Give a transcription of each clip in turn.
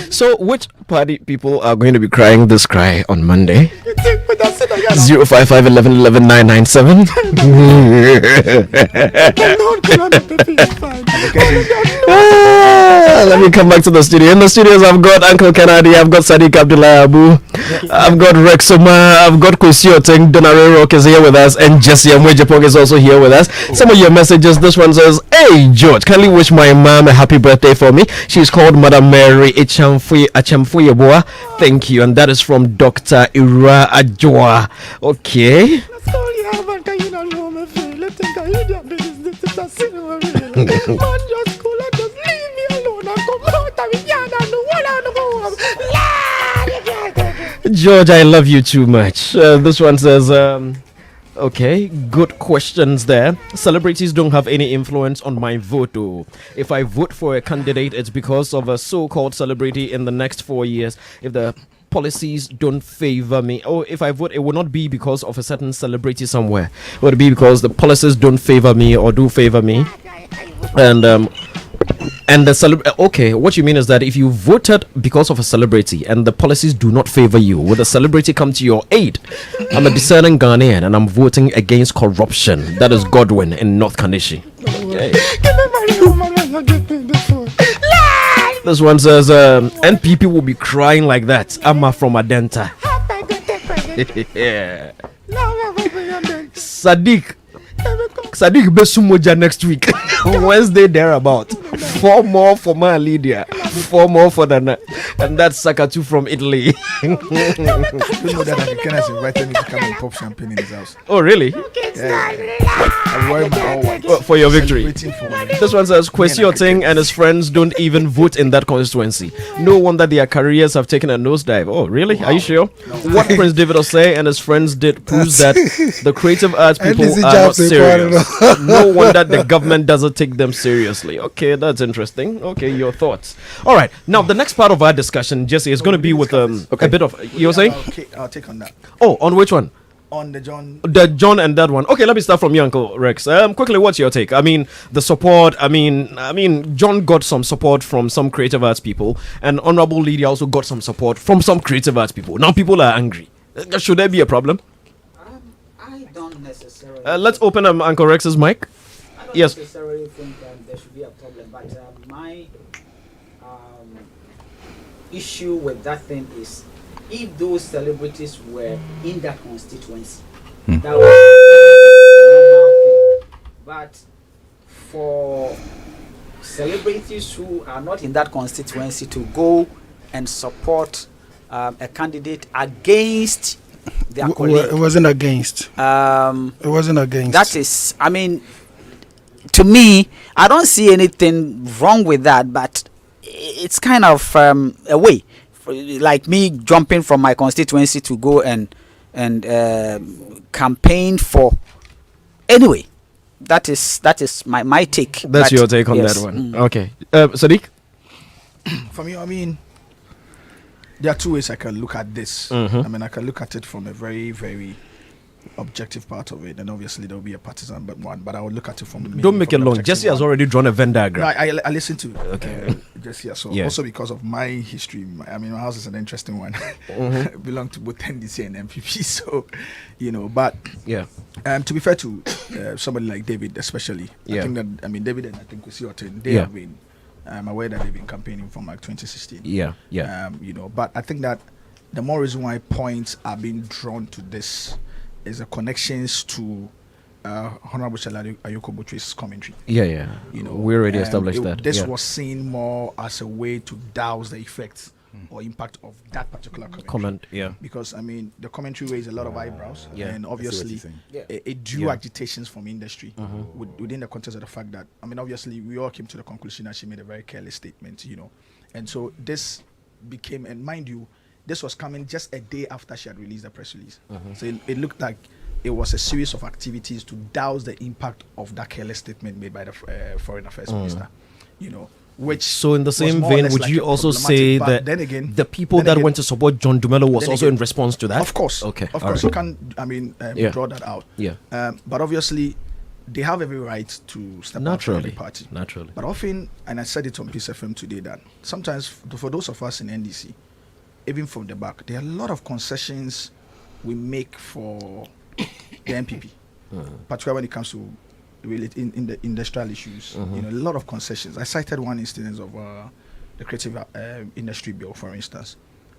So, which party people are going to be crying this cry on Monday? 055 11 11 997. Let me come back to the studio. In the studios, I've got Uncle Kennedy, I've got Sadiq Abdullah Abu, I've got Rex Oma, I've got Kwesi Oteng, Donare Rock is here with us, and Jesse Amwejapong is also here with us. Some of your messages, this one says, "Hey George, kindly wish my mom a happy birthday for me. She's called Madam Mary Achamfuyeboa. Thank you." And that is from Dr. Ira Ajwa. Okay. George, I love you too much. This one says, okay, good questions there. Celebrities don't have any influence on my vote. Oh. If I vote for a candidate, it's because of a so-called celebrity in the next 4 years. If the policies don't favor me, or if I vote, it will not be because of a certain celebrity somewhere. It would be because the policies don't favor me or do favor me. And the okay, what you mean is that if you voted because of a celebrity and the policies do not favor you, will the celebrity come to your aid? I'm a discerning Ghanaian and I'm voting against corruption. That is Godwin in North Kanishi. Okay. This one says, NPP will be crying like that. Amma from Adenta. Yeah. Sadiq Besumoja next week. Wednesday thereabout. 4 more for my Lydia. 4 more for the night. And that's Sakatu from Italy. You know that African has invited me to come and pop champagne in his house. Oh, really? Yeah. I'm wearing my all white. For your victory. For This one says, Kwesi Oteng and his friends don't even vote in that constituency. No wonder their careers have taken a nosedive. Oh, really? Wow. Are you sure? No. What Prince David Osei and his friends did proves that the creative arts people are not serious. No wonder the government doesn't take them seriously. Okay, that's interesting. Okay, your thoughts. All right, now the next part of our discussion, Jesse, is going to be with a bit of, you were saying? Okay, I'll take on that. Oh, on which one? On the John and that one. Okay, let me start from you, Uncle Rex. Quickly, what's your take? I mean, the support. I mean, John got some support from some creative arts people, and Honorable Lydia also got some support from some creative arts people. Now people are angry. Should there be a problem? I don't necessarily. Let's open Uncle Rex's mic. I don't Yes. necessarily think there should be a problem, but my issue with that thing is, if those celebrities were in that constituency, that was a normal thing. But for celebrities who are not in that constituency to go and support a candidate against their colleague, it wasn't against. It wasn't against. That is, I mean, to me, I don't see anything wrong with that, but it's kind of a way, like me jumping from my constituency to go and campaign for. Anyway, that is my take. That's your take on that one. Okay, Sadiq. For me, I mean, there are 2 ways I can look at this. I mean, I can look at it from a very, very objective part of it, and obviously there will be a partisan but I would look at it from don't make it long. Jesse has already drawn a Venn diagram. No, I listened to Jesse as well. Yeah. Also because of my history, I mean, my house is an interesting one. Belong to both NDC and MPP, so but to be fair to somebody like David especially, I think that, I mean, David and I think Kwesi Oteng, they have been aware that they've been campaigning from like 2016. But I think that the more reason why points are being drawn to this is the connections to Honorable Shalari Ayoko Botre's commentary. We already established that. This was seen more as a way to douse the effects or impact of that particular comment. Because I mean, the commentary raised a lot of eyebrows, and obviously it drew agitations from industry within the context of the fact that, I mean, obviously we all came to the conclusion that she made a very careless statement, and so this became, and mind you, this was coming just a day after she had released the press release. So it looked like it was a series of activities to douse the impact of that careless statement made by the Foreign Affairs Minister. Which, so in the same vein, would you also say that then again, the people that went to support John Dumelo was also in response to that? Of course. Okay. Of course, you can, I mean, draw that out. But obviously, they have every right to step out from the party. Naturally. But often, and I said it on Peace FM today, that sometimes for those of us in NDC, even from the back, there are a lot of concessions we make for the NPP, particularly when it comes to in the industrial issues. You know, a lot of concessions. I cited one instance of the creative industry bill, for instance.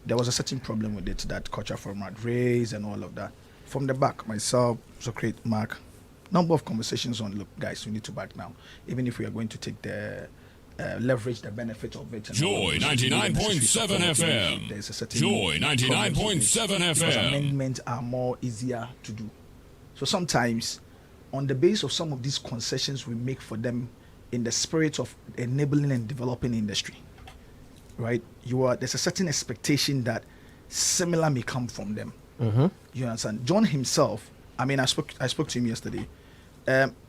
There was a certain problem with it that Culture Forum had raised and all of that. From the back, myself, Socrates, Mark, number of conversations on, look, guys, we need to back now. Even if we are going to take the leverage the benefit of it. Joy 99.7 FM. There's a certain Joy 99.7 FM. Amendments are more easier to do. So sometimes, on the basis of some of these concessions we make for them, in the spirit of enabling and developing industry, right? There's a certain expectation that similar may come from them. You understand? John himself, I mean, I spoke to him yesterday.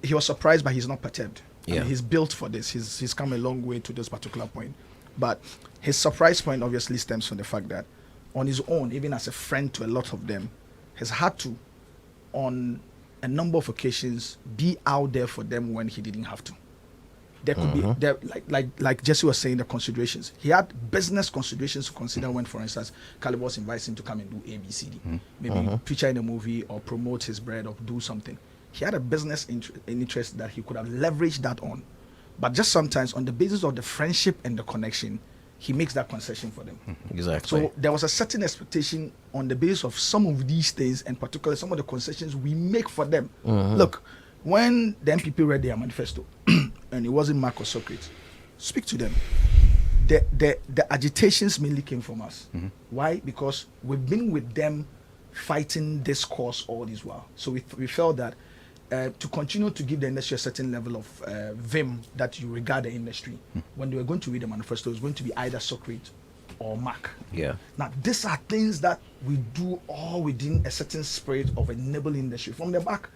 He was surprised, but he's not perturbed. I mean, he's built for this. He's come a long way to this particular point. But his surprise point obviously stems from the fact that on his own, even as a friend to a lot of them, has had to, on a number of occasions, be out there for them when he didn't have to. There could be there, like Jesse was saying, the considerations. He had business considerations to consider when, for instance, Calibos invites him to come and do ABCD, maybe feature in a movie or promote his brand or do something. He had a business interest that he could have leveraged that on, but just sometimes on the basis of the friendship and the connection, he makes that concession for them. Exactly. So there was a certain expectation on the basis of some of these things, and particularly some of the concessions we make for them. Look, when the MPP read their manifesto, and it wasn't Mark or Socrates, speak to them. The agitations mainly came from us. Why? Because we've been with them fighting this cause all this while. So we felt that to continue to give the industry a certain level of vim that you regard the industry, when they were going to read the manifesto, it was going to be either Socrates or Mark. Now, these are things that we do all within a certain spirit of enabling industry from the back.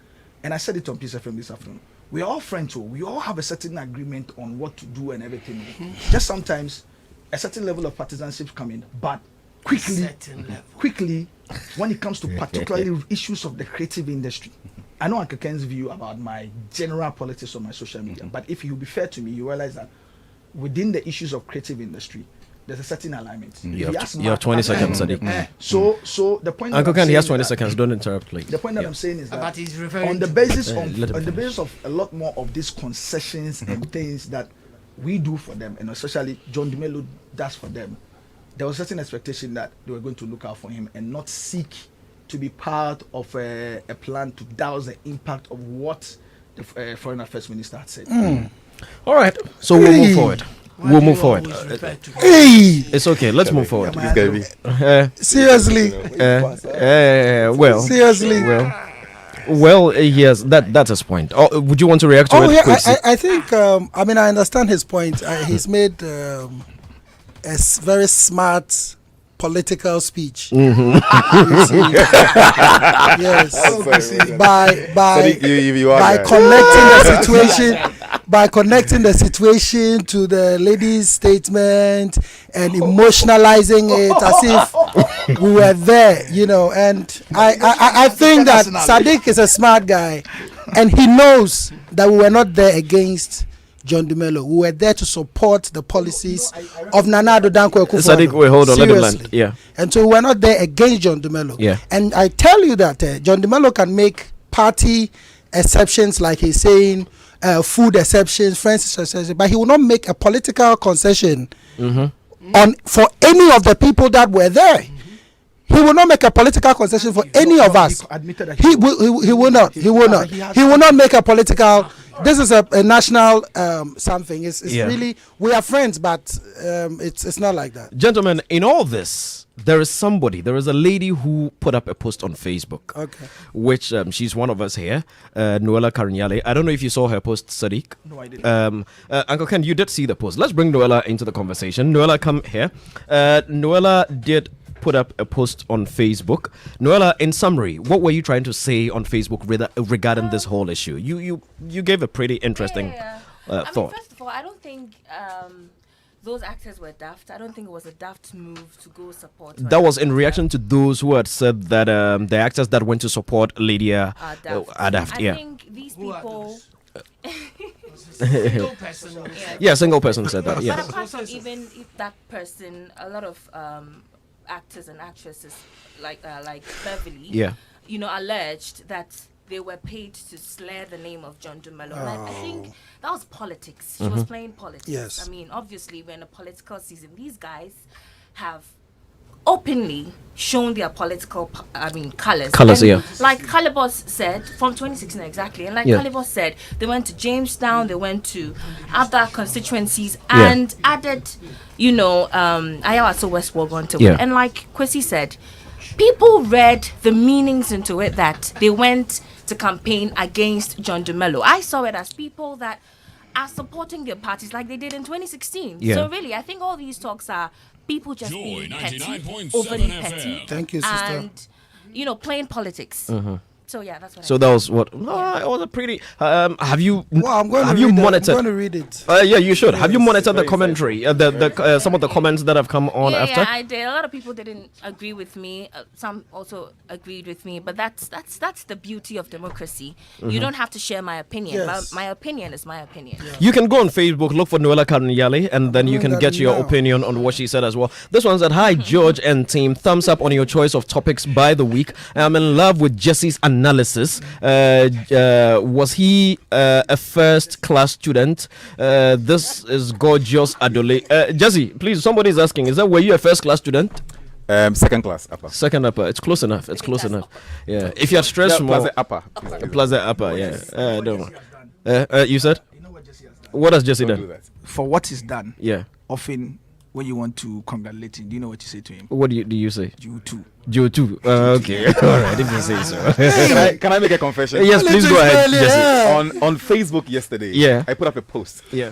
And I said it on Peace FM this afternoon. We are all friends, we all have a certain agreement on what to do and everything. Just sometimes a certain level of partisanship come in, but quickly, when it comes to particularly issues of the creative industry. I know Uncle Ken's view about my general politics on my social media, but if you be fair to me, you realize that within the issues of creative industry, there's a certain alignment. You have 20 seconds, Sadiq. So the point Uncle Ken, he has 20 seconds. Don't interrupt, please. The point that I'm saying is that on the basis of a lot more of these concessions and things that we do for them, and especially John Dumelo does for them, there was a certain expectation that they were going to look out for him and not seek to be part of a plan to douse the impact of what the Foreign Affairs Minister had said. All right, so we'll move forward. It's okay. Let's move forward. Seriously. Seriously. Well, yes, that's his point. Would you want to react to it? I think, I mean, I understand his point. He's made a very smart political speech. Yes. By connecting the situation. By connecting the situation to the lady's statement and emotionalizing it as if we were there, you know. And I think that Sadiq is a smart guy, and he knows that we were not there against John Dumelo. We were there to support the policies of Nana Addo Dankwa Akufo-Addo. Sadiq, wait, hold on, let him land. Yeah. And so we were not there against John Dumelo. Yeah. And I tell you that John Dumelo can make party exceptions, like he's saying, food exceptions, friends exceptions, but he will not make a political concession on for any of the people that were there. He will not make a political concession for any of us. He will not. He will not make a political. This is a national something. It's really, we are friends, but it's not like that. Gentlemen, in all this, there is a lady who put up a post on Facebook. Okay. Which she's one of us here, Noella Karinyale. I don't know if you saw her post, Sadiq. No, I didn't. Uncle Ken, you did see the post. Let's bring Noella into the conversation. Noella, come here. Noella did put up a post on Facebook. Noella, in summary, what were you trying to say on Facebook regarding this whole issue? You gave a pretty interesting thought. First of all, I don't think those actors were daft. I don't think it was a daft move to go support. That was in reaction to those who had said that the actors that went to support Lydia are daft. I think these people. Single person. Yeah, single person said that. Yeah. But apart from even if that person, a lot of actors and actresses like Beverly, alleged that they were paid to slur the name of John Dumelo. And I think that was politics. She was playing politics. Yes. I mean, obviously, we're in a political season. These guys have openly shown their political, colors. Like Calibos said, from 2016 exactly, and like Calibos said, they went to Jamestown, they went to other constituencies and added, Ayawaso West Wogon to it. And like Kwesi said, people read the meanings into it that they went to campaign against John Dumelo. I saw it as people that are supporting their parties like they did in 2016. So really, I think all these talks are people just being petty, overly petty. Thank you, sister. And, playing politics. So yeah, that's what. So that was what. No, it was a pretty. Have you? Well, I'm going have to you read monitored? I'm going to read it. Yeah, you should. Have you monitored the commentary? The some of the comments that have come on after. Yeah, I did. A lot of people didn't agree with me. Some also agreed with me. But that's the beauty of democracy. You don't have to share my opinion. Yes. But my opinion is my opinion. Yeah. You can go on Facebook, look for Noella Karunyale, and then you can get your opinion on what she said as well. This one said, "Hi George and team, thumbs up on your choice of topics by the week. I'm in love with Jesse's analysis. Was he a first-class student? This is gorgeous, Adole. Jesse, please, somebody's asking, were you a first-class student? Second class upper. Second upper. It's close enough. It's close enough. Yeah. If you have stressed more. Plaza upper. Plaza upper. Yeah. Don't. You said? You know what Jesse has done? What has Jesse Don't done? do that. For what he's done, Yeah. often when you want to congratulate him, do you know what you say to him? What do you say? You too. Joe too. Okay. All right. If you say so. Can I make a confession? Yes, please go ahead, Jesse. On Facebook yesterday, I put up a post. Yeah.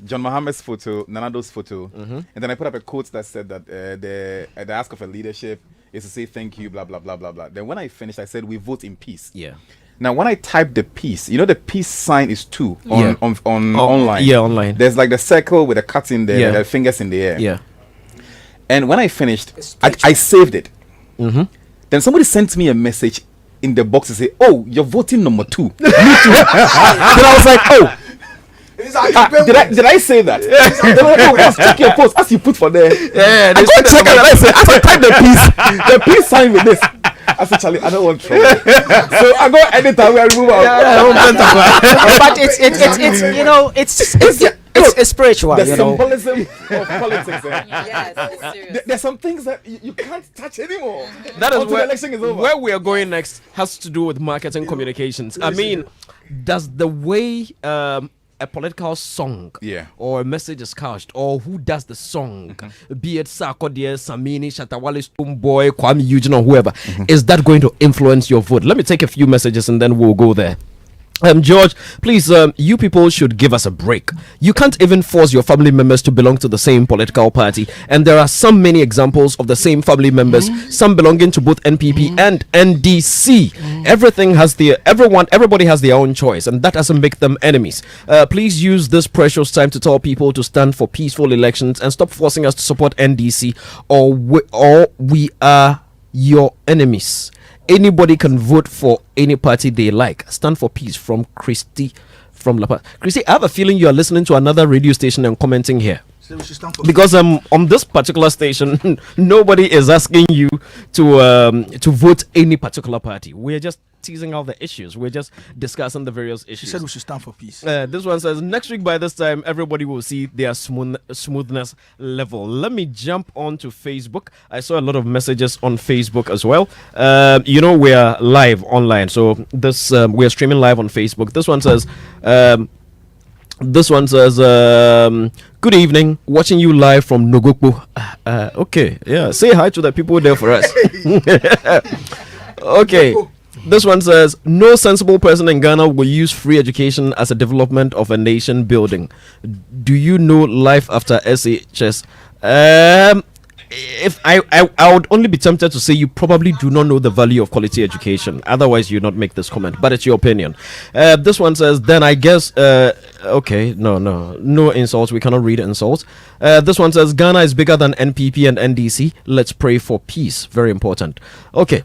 John Mohammed's photo, Nanado's photo, and then I put up a quote that said that the ask of a leadership is to say thank you, blah blah blah blah blah. Then when I finished, I said we vote in peace. Yeah. Now when I type the peace, the peace sign is 2 on online. Yeah, online. There's like the circle with the cuts in there, the fingers in the air. Yeah. And when I finished, I saved it. Then somebody sent me a message in the box to say, "Oh, you're voting number 2." Me too. Then I was like, "Oh." Did I say that? Just check your post as you put for there. Yeah, I go check it and I say, as I type the peace sign with this. I said, Charlie, I don't want trouble. So I go anytime where I remove But it's spiritual. The symbolism of politics. Yes, it's serious. There's some things that you can't touch anymore. That is until the election is over. where we are going next has to do with marketing communications. I mean, does the way a political song or a message is couched, or who does the song, be it Sarkodie, Samini, Shatawale, Stoneboy, Kwame Eugene, or whoever, is that going to influence your vote? Let me take a few messages and then we'll go there. George, please, you people should give us a break. You can't even force your family members to belong to the same political party. And there are so many examples of the same family members, some belonging to both NPP and NDC. Everybody has their own choice, and that doesn't make them enemies. Please use this precious time to tell people to stand for peaceful elections and stop forcing us to support NDC, or we are your enemies. Anybody can vote for any party they like. Stand for peace. From Christy from La Paz. Christy, I have a feeling you are listening to another radio station and commenting here. So we should stand for because on this particular station, nobody is asking you to vote any particular party. We're just teasing out the issues. We're just discussing the various issues. She said we should stand for peace. This one says, next week by this time, everybody will see their smoothness level. Let me jump on to Facebook. I saw a lot of messages on Facebook as well. We are live online. So this we are streaming live on Facebook. This one says, good evening, watching you live from Nogokbo. Okay, yeah, say hi to the people there for us. Okay. This one says, no sensible person in Ghana will use free education as a development of a nation building. Do you know life after SHS? if I would only be tempted to say you probably do not know the value of quality education. Otherwise, you'd not make this comment. But it's your opinion. This one says, then I guess, okay, no insults. We cannot read insults. This one says, Ghana is bigger than NPP and NDC. Let's pray for peace. Very important. Okay.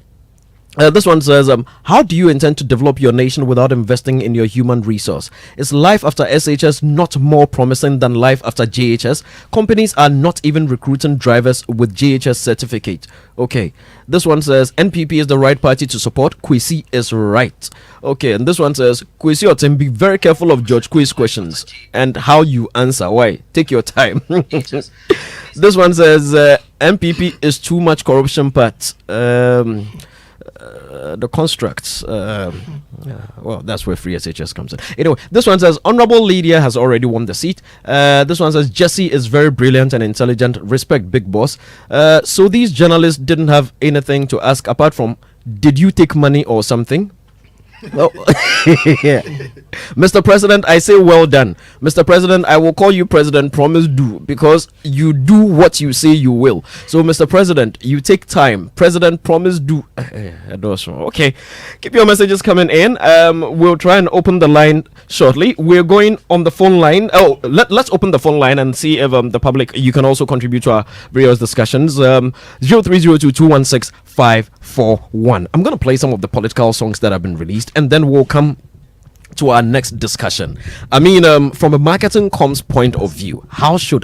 This one says, how do you intend to develop your nation without investing in your human resource? Is life after SHS not more promising than life after JHS? Companies are not even recruiting drivers with JHS certificate. Okay. This one says, NPP is the right party to support. Kwesi is right. Okay. And this one says, Kwesi Otem, be very careful of George Quaye's questions and how you answer. Why? Take your time. This one says, NPP is too much corruption part. The constructs, well, that's where free SHS comes in. Anyway, this one says, Honorable Lydia has already won the seat. This one says, Jesse is very brilliant and intelligent. Respect, big boss. So these journalists didn't have anything to ask apart from, did you take money or something? Well, yeah. Mr. President, I say well done. Mr. President, I will call you President Promise Do, because you do what you say you will. So, Mr. President, you take time. President Promise Do. Okay. Keep your messages coming in. We'll try and open the line shortly. We're going on the phone line. Oh, let's open the phone line and see if the public, you can also contribute to our various discussions. 0302-216-541. I'm going to play some of the political songs that have been released, and then we'll come to our next discussion. I mean, from a marketing comms point of view, how should